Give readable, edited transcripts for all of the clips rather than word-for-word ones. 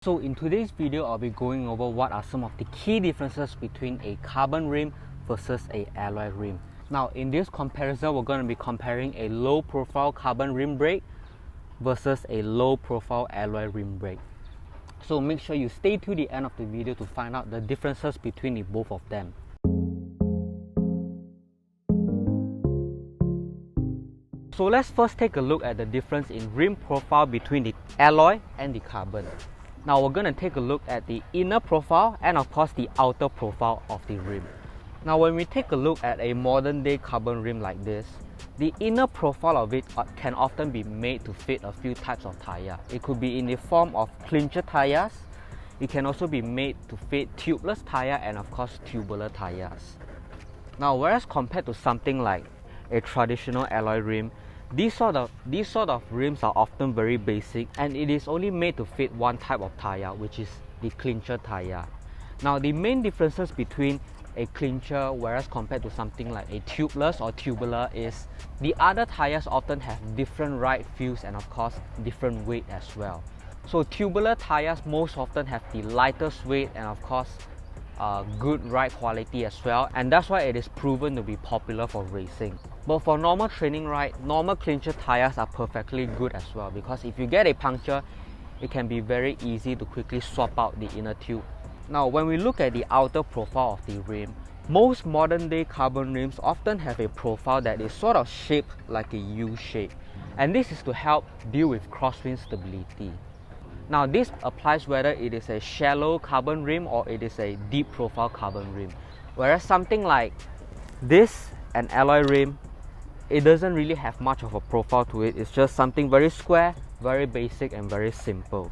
So in today's video, I'll be going over what are some of the key differences between a carbon rim versus a alloy rim. Now in this comparison, we're going to be comparing a low profile carbon rim brake versus a low profile alloy rim brake. So make sure you stay to the end of the video to find out the differences between the both of them. So let's first take a look at the difference in rim profile between the alloy and the carbon. Now we're going to take a look at the inner profile and of course the outer profile of the rim. Now when we take a look at a modern day carbon rim like this, the inner profile of it can often be made to fit a few types of tire. It could be in the form of clincher tires. It can also be made to fit tubeless tire and of course tubular tires. Now whereas compared to something like a traditional alloy rim, these sort of rims are often very basic and it is only made to fit one type of tire, which is the clincher tire. Now the main differences between a clincher whereas compared to something like a tubeless or tubular is the other tires often have different ride feels and of course different weight as well. So tubular tires most often have the lightest weight and of course good ride quality as well, and that's why it is proven to be popular for racing. But for normal training ride, normal clincher tires are perfectly good as well, because if you get a puncture, it can be very easy to quickly swap out the inner tube. Now when we look at the outer profile of the rim, most modern day carbon rims often have a profile that is sort of shaped like a U shape, and this is to help deal with crosswind stability. Now this applies whether it is a shallow carbon rim or it is a deep profile carbon rim. Whereas something like this, an alloy rim, it doesn't really have much of a profile to it. It's just something very square, very basic and very simple.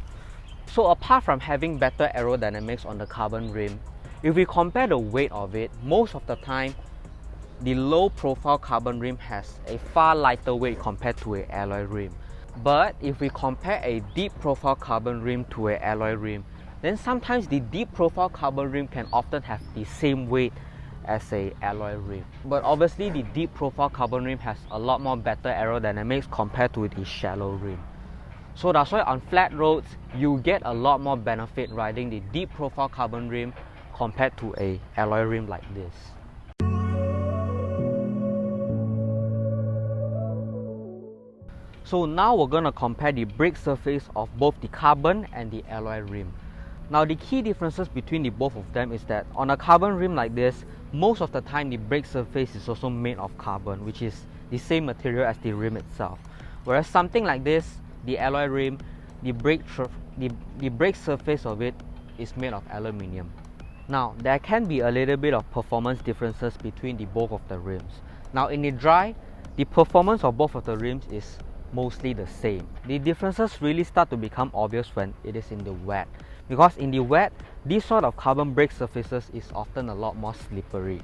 So apart from having better aerodynamics on the carbon rim, if we compare the weight of it, most of the time the low profile carbon rim has a far lighter weight compared to an alloy rim. But if we compare a deep profile carbon rim to an alloy rim, then sometimes the deep profile carbon rim can often have the same weight as an alloy rim. But obviously the deep profile carbon rim has a lot more better aerodynamics compared to the shallow rim. So that's why on flat roads, you get a lot more benefit riding the deep profile carbon rim compared to an alloy rim like this. So now we're going to compare the brake surface of both the carbon and the alloy rim. Now the key differences between the both of them is that on a carbon rim like this, most of the time the brake surface is also made of carbon, which is the same material as the rim itself. Whereas something like this, the alloy rim, the brake surface of it is made of aluminium. Now there can be a little bit of performance differences between the both of the rims. Now in the dry, the performance of both of the rims is mostly the same. The differences really start to become obvious when it is in the wet, because in the wet, these sort of carbon brake surfaces is often a lot more slippery,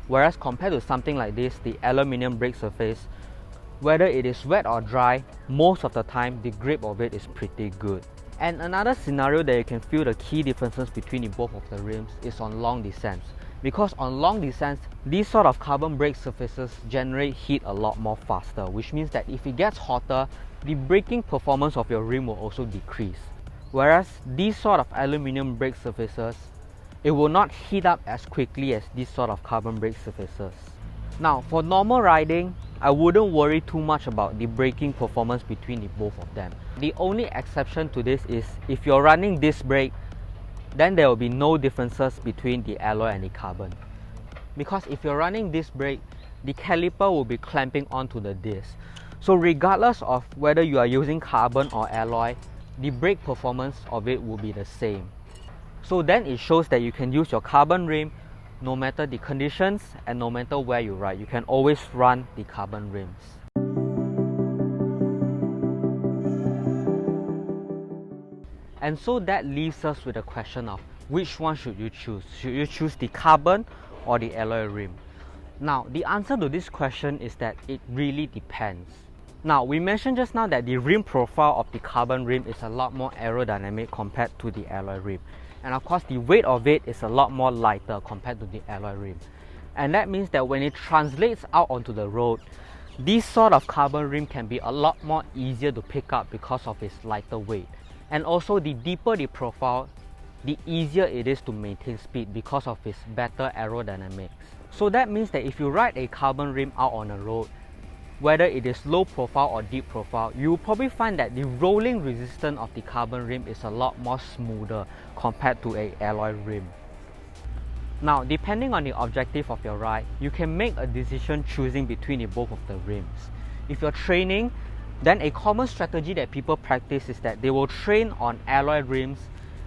whereas compared to something like this, the aluminium brake surface, whether it is wet or dry, most of the time the grip of it is pretty good. And another scenario that you can feel the key differences between the both of the rims is on long descents, because on long descents, these sort of carbon brake surfaces generate heat a lot more faster, which means that if it gets hotter, the braking performance of your rim will also decrease. Whereas these sort of aluminium brake surfaces, it will not heat up as quickly as these sort of carbon brake surfaces. Now for normal riding, I wouldn't worry too much about the braking performance between the both of them. The only exception to this is if you're running disc brake, then there will be no differences between the alloy and the carbon. Because if you're running disc brake, the caliper will be clamping onto the disc. So regardless of whether you are using carbon or alloy, the brake performance of it will be the same. So then it shows that you can use your carbon rim no matter the conditions and no matter where you ride. You can always run the carbon rims. And so that leaves us with the question of which one should you choose? Should you choose the carbon or the alloy rim? Now the answer to this question is that it really depends. Now we mentioned just now that the rim profile of the carbon rim is a lot more aerodynamic compared to the alloy rim. And of course the weight of it is a lot more lighter compared to the alloy rim. And that means that when it translates out onto the road, this sort of carbon rim can be a lot more easier to pick up because of its lighter weight. And also the deeper the profile, the easier it is to maintain speed because of its better aerodynamics. So that means that if you ride a carbon rim out on a road, whether it is low profile or deep profile, you will probably find that the rolling resistance of the carbon rim is a lot more smoother compared to a alloy rim. Now, depending on the objective of your ride, you can make a decision choosing between the both of the rims. If you're training, then a common strategy that people practice is that they will train on alloy rims,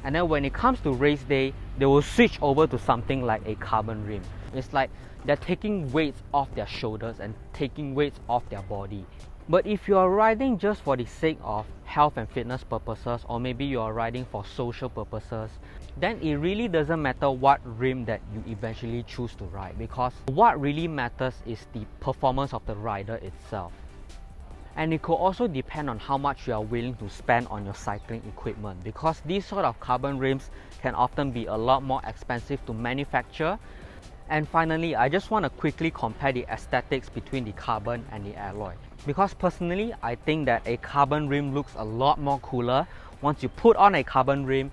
and then when it comes to race day, they will switch over to something like a carbon rim. It's like they're taking weights off their shoulders and taking weights off their body. But if you are riding just for the sake of health and fitness purposes, or maybe you are riding for social purposes, then it really doesn't matter what rim that you eventually choose to ride, because what really matters is the performance of the rider itself. And it could also depend on how much you are willing to spend on your cycling equipment, because these sort of carbon rims can often be a lot more expensive to manufacture. And finally, I just want to quickly compare the aesthetics between the carbon and the alloy, because personally I think that a carbon rim looks a lot more cooler. Once you put on a carbon rim,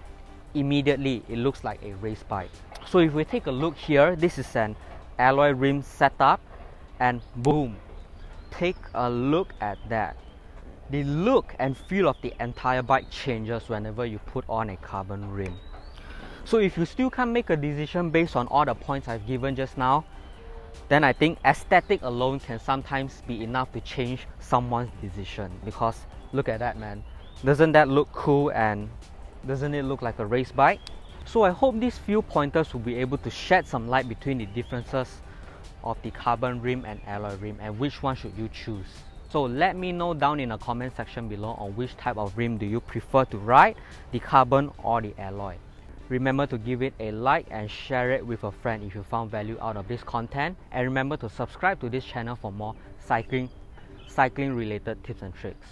immediately it looks like a race bike. So if we take a look here, this is an alloy rim setup, and boom, take a look at that. The look and feel of the entire bike changes whenever you put on a carbon rim. So if you still can't make a decision based on all the points I've given just now, then I think aesthetic alone can sometimes be enough to change someone's decision. Because look at that, man. Doesn't that look cool, and doesn't it look like a race bike? So I hope these few pointers will be able to shed some light between the differences of the carbon rim and alloy rim, and which one should you choose. So let me know down in the comment section below on which type of rim do you prefer to ride, the carbon or the alloy. Remember to give it a like and share it with a friend if you found value out of this content, and remember to subscribe to this channel for more cycling related tips and tricks.